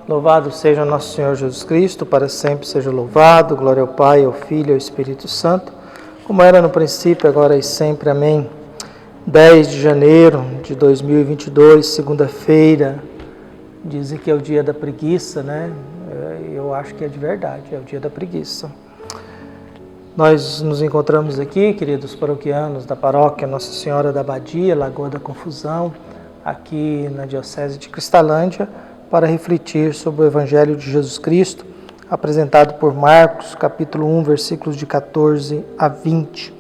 Louvado seja nosso Senhor Jesus Cristo, para sempre seja louvado. Glória ao Pai, ao Filho e ao Espírito Santo, como era no princípio, agora e sempre. Amém. 10 de janeiro de 2022, segunda-feira. Dizem que é o dia da preguiça, né? Eu acho que é de verdade, é o dia da preguiça. Nós nos encontramos aqui, queridos paroquianos da paróquia Nossa Senhora da Abadia, Lagoa da Confusão, aqui na Diocese de Cristalândia, para refletir sobre o Evangelho de Jesus Cristo, apresentado por Marcos, capítulo 1, versículos de 14 a 20.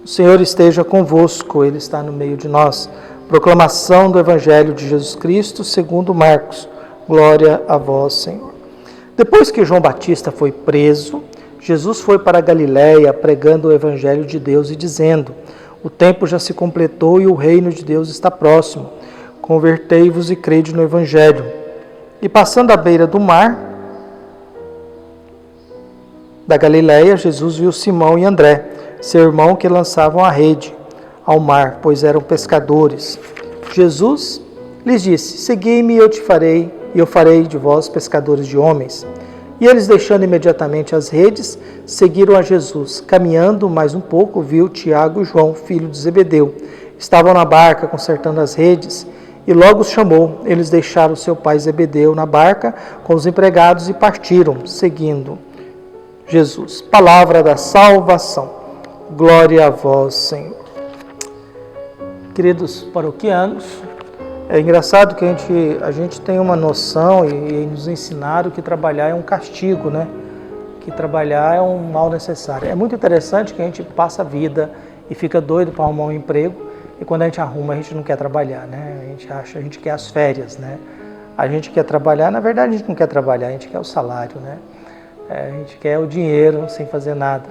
O Senhor esteja convosco, Ele está no meio de nós. Proclamação do Evangelho de Jesus Cristo, segundo Marcos. Glória a vós, Senhor. Depois que João Batista foi preso, Jesus foi para a Galiléia pregando o Evangelho de Deus e dizendo: o tempo já se completou e o reino de Deus está próximo. Convertei-vos e crede no Evangelho. E passando à beira do mar da Galiléia, Jesus viu Simão e André, seu irmão, que lançavam a rede ao mar, pois eram pescadores. Jesus lhes disse: segui-me e eu farei de vós pescadores de homens. E eles, deixando imediatamente as redes, seguiram a Jesus. Caminhando mais um pouco, viu Tiago e João, filho de Zebedeu. Estavam na barca consertando as redes, e logo os chamou. Eles deixaram seu pai Zebedeu na barca com os empregados e partiram, seguindo Jesus. Palavra da salvação. Glória a vós, Senhor. Queridos paroquianos, é engraçado que a gente tem uma noção e nos ensinaram que trabalhar é um castigo, né? Que trabalhar é um mal necessário. É muito interessante que a gente passa a vida e fica doido para arrumar um emprego, e quando a gente arruma, a gente não quer trabalhar, né? A gente quer as férias, né? A gente quer trabalhar, na verdade a gente não quer trabalhar, a gente quer o salário, né? A gente quer o dinheiro sem fazer nada.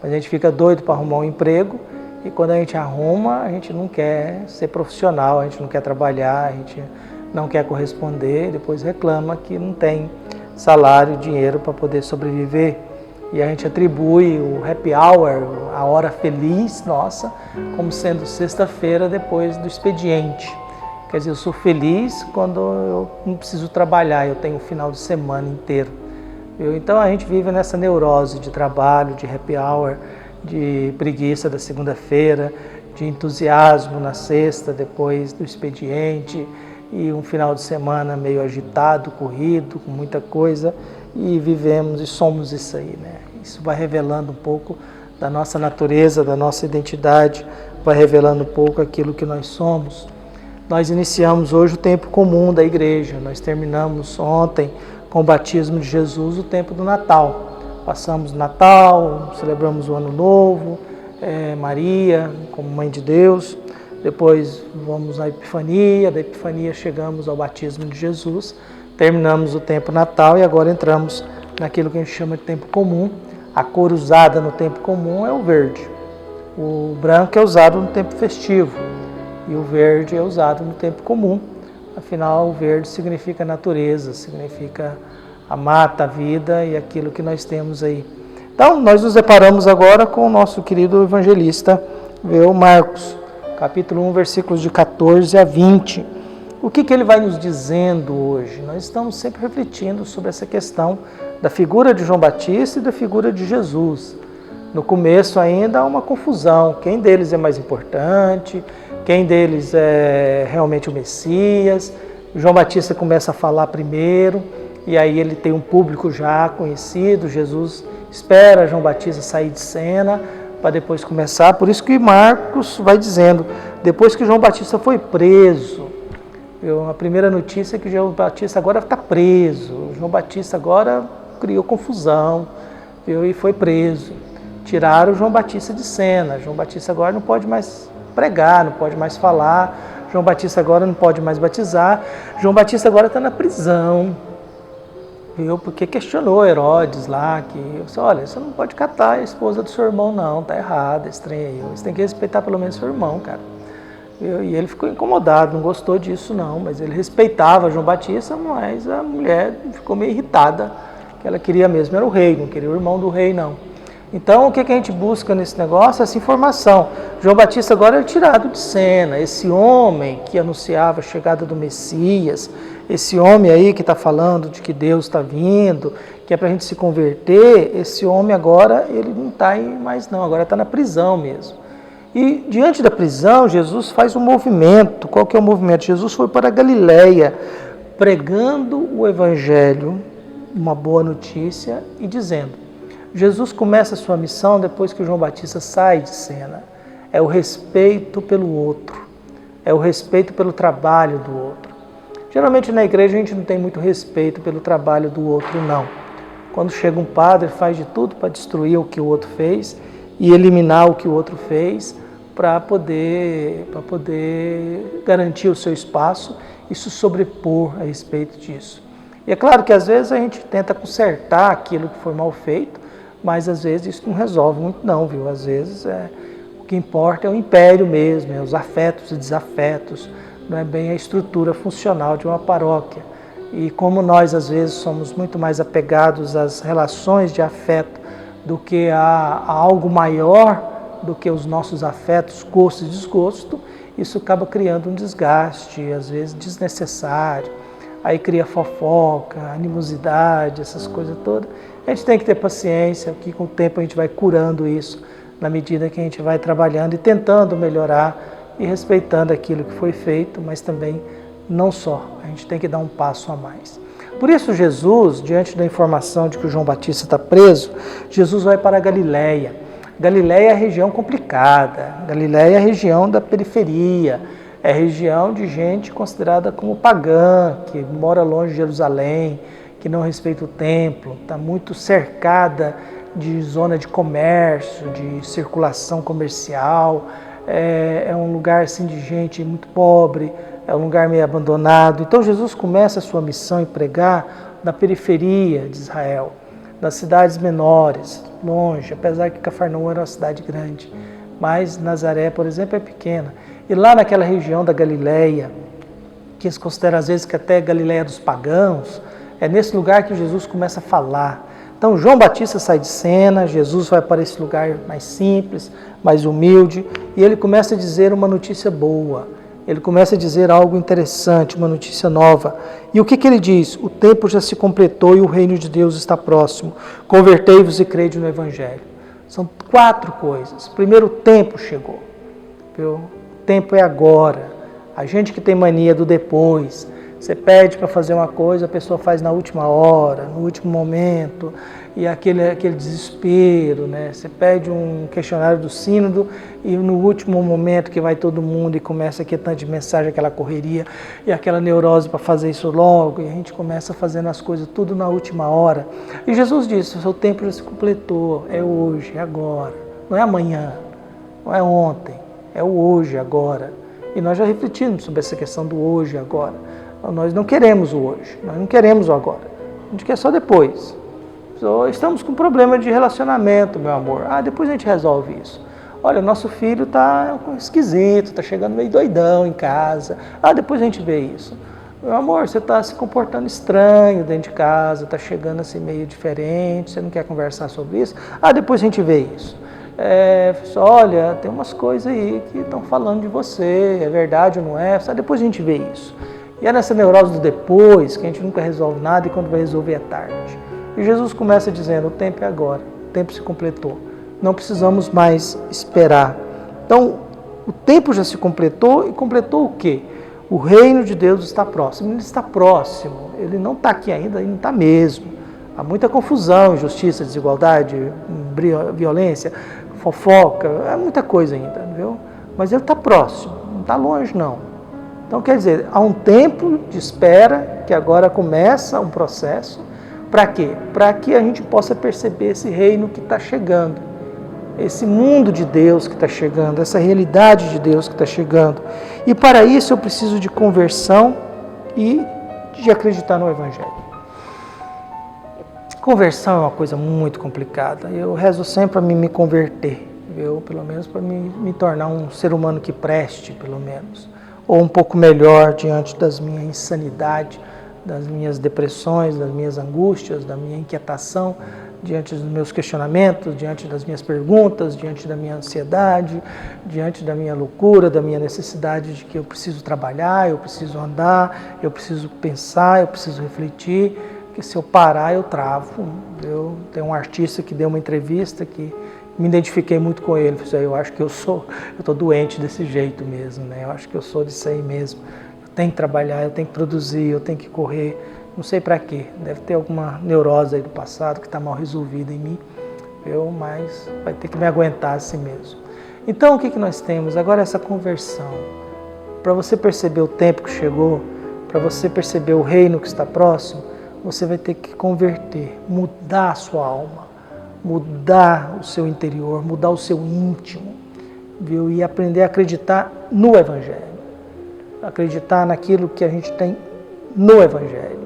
Mas a gente fica doido para arrumar um emprego, e quando a gente arruma, a gente não quer ser profissional, a gente não quer trabalhar, a gente não quer corresponder, e depois reclama que não tem salário, dinheiro para poder sobreviver. E a gente atribui o happy hour, a hora feliz nossa, como sendo sexta-feira depois do expediente. Quer dizer, eu sou feliz quando eu não preciso trabalhar, eu tenho o final de semana inteiro. Então a gente vive nessa neurose de trabalho, de happy hour, de preguiça da segunda-feira, de entusiasmo na sexta depois do expediente, e um final de semana meio agitado, corrido, com muita coisa, e vivemos e somos isso aí, né? Isso vai revelando um pouco da nossa natureza, da nossa identidade, vai revelando um pouco aquilo que nós somos. Nós iniciamos hoje o tempo comum da igreja, nós terminamos ontem com o batismo de Jesus, o tempo do Natal. Passamos o Natal, celebramos o Ano Novo, Maria como Mãe de Deus, depois vamos na Epifania, da Epifania chegamos ao batismo de Jesus, terminamos o tempo Natal e agora entramos naquilo que a gente chama de tempo comum. A cor usada no tempo comum é o verde, o branco é usado no tempo festivo e o verde é usado no tempo comum. Afinal, o verde significa natureza, significa a mata, a vida e aquilo que nós temos aí. Então, nós nos deparamos agora com o nosso querido evangelista, Marcos, capítulo 1, versículos de 14 a 20. O que ele vai nos dizendo hoje? Nós estamos sempre refletindo sobre essa questão da figura de João Batista e da figura de Jesus. No começo ainda há uma confusão, quem deles é mais importante, quem deles é realmente o Messias. João Batista começa a falar primeiro, e aí ele tem um público já conhecido. Jesus espera João Batista sair de cena para depois começar. Por isso que Marcos vai dizendo, depois que João Batista foi preso, a primeira notícia é que João Batista agora está preso. João Batista agora criou confusão, e foi preso. Tiraram João Batista de cena. João Batista agora não pode mais pregar, não pode mais falar. João Batista agora não pode mais batizar. João Batista agora está na prisão. Porque questionou Herodes lá, que disse, olha, você não pode catar a esposa do seu irmão não, tá errado, esse trem aí. Você tem que respeitar pelo menos seu irmão, cara. E ele ficou incomodado, não gostou disso não, mas ele respeitava João Batista, mas a mulher ficou meio irritada, que ela queria mesmo, era o rei, não queria o irmão do rei não. Então, o que a gente busca nesse negócio? Essa informação. João Batista agora é tirado de cena. Esse homem que anunciava a chegada do Messias, esse homem aí que está falando de que Deus está vindo, que é para a gente se converter, esse homem agora, ele não está aí mais não, agora está na prisão mesmo. E diante da prisão, Jesus faz um movimento. Qual que é o movimento? Jesus foi para a Galileia, pregando o Evangelho, uma boa notícia, e dizendo. Jesus começa a sua missão depois que João Batista sai de cena. É o respeito pelo outro, é o respeito pelo trabalho do outro. Geralmente na igreja a gente não tem muito respeito pelo trabalho do outro, não. Quando chega um padre, faz de tudo para destruir o que o outro fez e eliminar o que o outro fez para poder garantir o seu espaço e se sobrepor a respeito disso. E é claro que às vezes a gente tenta consertar aquilo que foi mal feito, mas às vezes isso não resolve muito não, viu? Às vezes o que importa é o império mesmo, é os afetos e desafetos, não é bem a estrutura funcional de uma paróquia. E como nós às vezes somos muito mais apegados às relações de afeto do que a algo maior do que os nossos afetos, gosto e desgosto, isso acaba criando um desgaste, às vezes desnecessário. Aí cria fofoca, animosidade, essas coisas todas. A gente tem que ter paciência, que com o tempo a gente vai curando isso, na medida que a gente vai trabalhando e tentando melhorar e respeitando aquilo que foi feito, mas também não só, a gente tem que dar um passo a mais. Por isso Jesus, diante da informação de que o João Batista está preso, Jesus vai para a Galileia. Galileia é a região complicada, Galileia é a região da periferia, é a região de gente considerada como pagã, que mora longe de Jerusalém, que não respeita o templo, está muito cercada de zona de comércio, de circulação comercial, é um lugar assim, de gente muito pobre, é um lugar meio abandonado. Então Jesus começa a sua missão em pregar na periferia de Israel, nas cidades menores, longe, apesar que Cafarnaum era uma cidade grande, mas Nazaré, por exemplo, é pequena. E lá naquela região da Galileia, que eles consideram às vezes que até é Galileia dos pagãos, é nesse lugar que Jesus começa a falar. Então João Batista sai de cena, Jesus vai para esse lugar mais simples, mais humilde, e ele começa a dizer uma notícia boa, ele começa a dizer algo interessante, uma notícia nova. E o que ele diz? O tempo já se completou e o reino de Deus está próximo. Convertei-vos e crede no Evangelho. São 4 coisas. Primeiro, o tempo chegou. Viu? O tempo é agora. A gente que tem mania do depois, você pede para fazer uma coisa, a pessoa faz na última hora, no último momento, e aquele desespero, né? Você pede um questionário do sínodo e no último momento que vai todo mundo e começa aquele tanto de mensagem, aquela correria e aquela neurose para fazer isso logo, e a gente começa fazendo as coisas tudo na última hora. E Jesus disse, o seu tempo já se completou, é hoje, é agora, não é amanhã, não é ontem, é o hoje, agora. E nós já refletimos sobre essa questão do hoje e agora. Nós não queremos o hoje, nós não queremos o agora, a gente quer só depois. Estamos com problema de relacionamento, meu amor. Depois a gente resolve isso. Olha, nosso filho está esquisito, está chegando meio doidão em casa. Depois a gente vê isso. Meu amor, você está se comportando estranho dentro de casa, está chegando assim meio diferente, você não quer conversar sobre isso? Depois a gente vê isso. Olha, tem umas coisas aí que estão falando de você, é verdade ou não é? Depois a gente vê isso. E é nessa neurose do depois que a gente nunca resolve nada e quando vai resolver é tarde. E Jesus começa dizendo, o tempo é agora, o tempo se completou, não precisamos mais esperar. Então, o tempo já se completou e completou o quê? O reino de Deus está próximo. Ele está próximo, ele não está aqui ainda, ele não está mesmo. Há muita confusão, injustiça, desigualdade, violência, fofoca, há muita coisa ainda, viu? Mas ele está próximo, não está longe não. Então, quer dizer, há um tempo de espera que agora começa um processo. Para quê? Para que a gente possa perceber esse reino que está chegando, esse mundo de Deus que está chegando, essa realidade de Deus que está chegando. E para isso eu preciso de conversão e de acreditar no Evangelho. Conversão é uma coisa muito complicada. Eu rezo sempre para me converter, viu? Pelo menos para me tornar um ser humano que preste, pelo menos. Ou um pouco melhor diante das minhas insanidades, das minhas depressões, das minhas angústias, da minha inquietação, diante dos meus questionamentos, diante das minhas perguntas, diante da minha ansiedade, diante da minha loucura, da minha necessidade de que eu preciso trabalhar, eu preciso andar, eu preciso pensar, eu preciso refletir, que se eu parar eu travo. Eu tenho um artista que deu uma entrevista que me identifiquei muito com ele, eu acho que eu estou doente desse jeito mesmo, né? Eu acho que eu sou disso aí mesmo. Eu tenho que trabalhar, eu tenho que produzir, eu tenho que correr, não sei para quê. Deve ter alguma neurose aí do passado que está mal resolvida em mim, mas vai ter que me aguentar assim mesmo. Então o que nós temos? Agora essa conversão. Para você perceber o tempo que chegou, para você perceber o reino que está próximo, você vai ter que converter, mudar a sua alma, mudar o seu interior, mudar o seu íntimo, viu? E aprender a acreditar no Evangelho. Acreditar naquilo que a gente tem no Evangelho.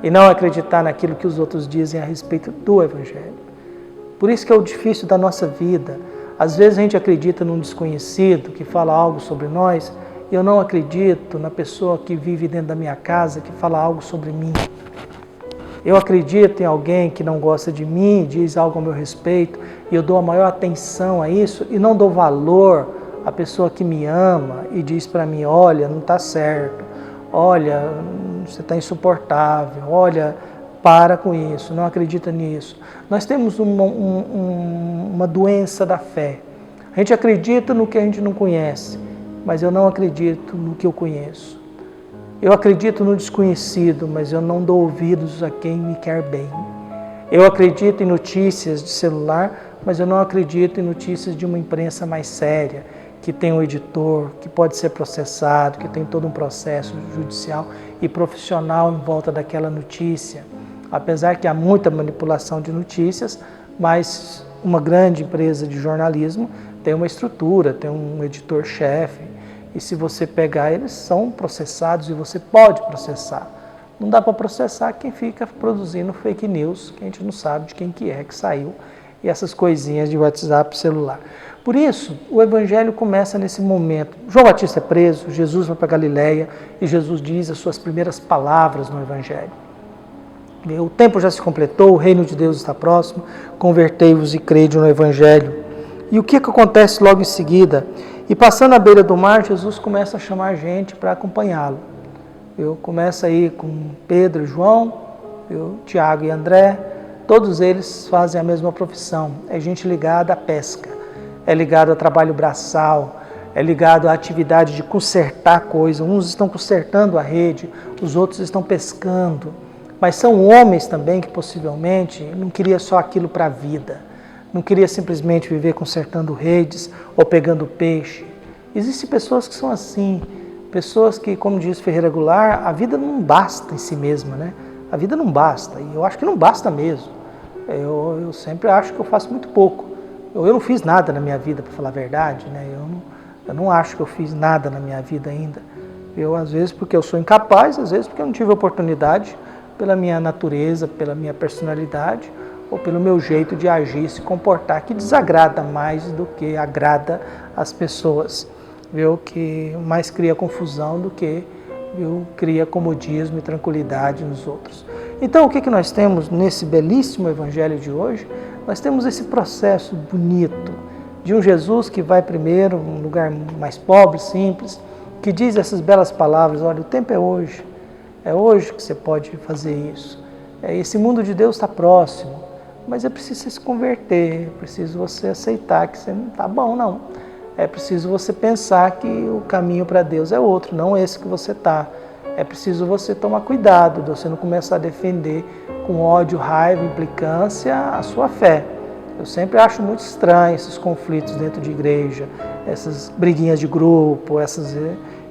E não acreditar naquilo que os outros dizem a respeito do Evangelho. Por isso que é o difícil da nossa vida. Às vezes a gente acredita num desconhecido que fala algo sobre nós, e eu não acredito na pessoa que vive dentro da minha casa que fala algo sobre mim. Eu acredito em alguém que não gosta de mim, diz algo ao meu respeito, e eu dou a maior atenção a isso e não dou valor à pessoa que me ama e diz para mim, olha, não está certo, olha, você está insuportável, olha, para com isso, não acredita nisso. Nós temos uma doença da fé. A gente acredita no que a gente não conhece, mas eu não acredito no que eu conheço. Eu acredito no desconhecido, mas eu não dou ouvidos a quem me quer bem. Eu acredito em notícias de celular, mas eu não acredito em notícias de uma imprensa mais séria, que tem um editor, que pode ser processado, que tem todo um processo judicial e profissional em volta daquela notícia. Apesar que há muita manipulação de notícias, mas uma grande empresa de jornalismo tem uma estrutura, tem um editor-chefe, e se você pegar, eles são processados e você pode processar. Não dá para processar quem fica produzindo fake news, que a gente não sabe de quem que é que saiu, e essas coisinhas de WhatsApp celular. Por isso, o Evangelho começa nesse momento. João Batista é preso, Jesus vai para Galileia, e Jesus diz as suas primeiras palavras no Evangelho. O tempo já se completou, o reino de Deus está próximo, convertei-vos e crede no Evangelho. E o que acontece logo em seguida? E passando à beira do mar, Jesus começa a chamar gente para acompanhá-lo. Começa aí com Pedro e João, Tiago e André, todos eles fazem a mesma profissão. É gente ligada à pesca, é ligado ao trabalho braçal, é ligado à atividade de consertar coisas. Uns estão consertando a rede, os outros estão pescando. Mas são homens também que possivelmente não queriam só aquilo para a vida. Não queria simplesmente viver consertando redes ou pegando peixe. Existem pessoas que são assim, pessoas que, como diz Ferreira Goulart, a vida não basta em si mesma, né? A vida não basta, e eu acho que não basta mesmo. Eu sempre acho que eu faço muito pouco. Eu não fiz nada na minha vida, para falar a verdade, né? Eu não acho que eu fiz nada na minha vida ainda. Às vezes porque eu sou incapaz, às vezes porque eu não tive oportunidade, pela minha natureza, pela minha personalidade, ou pelo meu jeito de agir, se comportar, que desagrada mais do que agrada as pessoas, que mais cria confusão do que cria comodismo e tranquilidade nos outros. Então, o que nós temos nesse belíssimo Evangelho de hoje? Nós temos esse processo bonito de um Jesus que vai primeiro num lugar mais pobre, simples, que diz essas belas palavras, olha, o tempo é hoje que você pode fazer isso. Esse mundo de Deus está próximo, mas é preciso você se converter, é preciso você aceitar que você não está bom, não. É preciso você pensar que o caminho para Deus é outro, não esse que você está. É preciso você tomar cuidado, de você não começar a defender com ódio, raiva, implicância a sua fé. Eu sempre acho muito estranho esses conflitos dentro de igreja, essas briguinhas de grupo, essas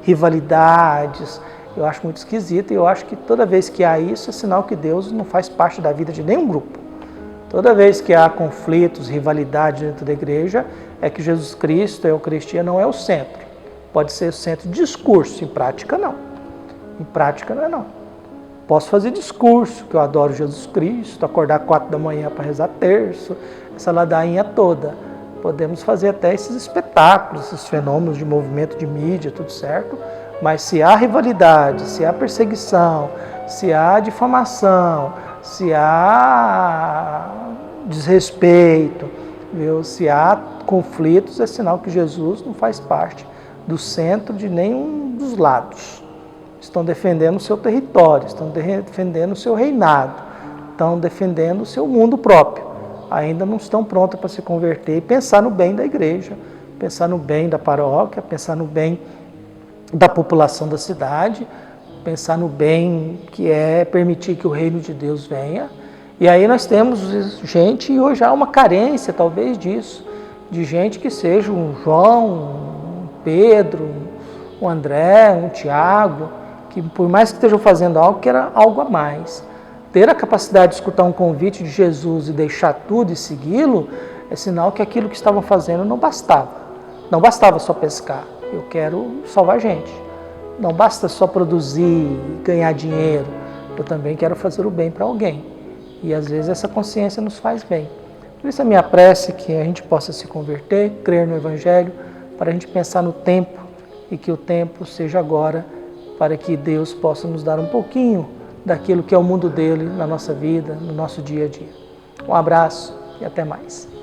rivalidades. Eu acho muito esquisito e eu acho que toda vez que há isso é sinal que Deus não faz parte da vida de nenhum grupo. Toda vez que há conflitos, rivalidade dentro da igreja, é que Jesus Cristo, a Eucaristia, não é o centro. Pode ser o centro de discurso, em prática não. Em prática não é não. Posso fazer discurso, que eu adoro Jesus Cristo, acordar 4 da manhã para rezar terço, essa ladainha toda. Podemos fazer até esses espetáculos, esses fenômenos de movimento de mídia, tudo certo. Mas se há rivalidade, se há perseguição, se há difamação, se há desrespeito, viu? Se há conflitos, é sinal que Jesus não faz parte do centro de nenhum dos lados. Estão defendendo o seu território, estão defendendo o seu reinado, estão defendendo o seu mundo próprio. Ainda não estão prontos para se converter e pensar no bem da igreja, pensar no bem da paróquia, pensar no bem da população da cidade, pensar no bem que é permitir que o reino de Deus venha. E aí nós temos gente, e hoje há uma carência talvez disso, de gente que seja um João, um Pedro, um André, um Tiago, que por mais que estejam fazendo algo, que era algo a mais. Ter a capacidade de escutar um convite de Jesus e deixar tudo e segui-lo, é sinal que aquilo que estavam fazendo não bastava. Não bastava só pescar. Eu quero salvar gente. Não basta só produzir, ganhar dinheiro. Eu também quero fazer o bem para alguém. E às vezes essa consciência nos faz bem. Por isso a minha prece é que a gente possa se converter, crer no Evangelho, para a gente pensar no tempo e que o tempo seja agora, para que Deus possa nos dar um pouquinho daquilo que é o mundo dele na nossa vida, no nosso dia a dia. Um abraço e até mais.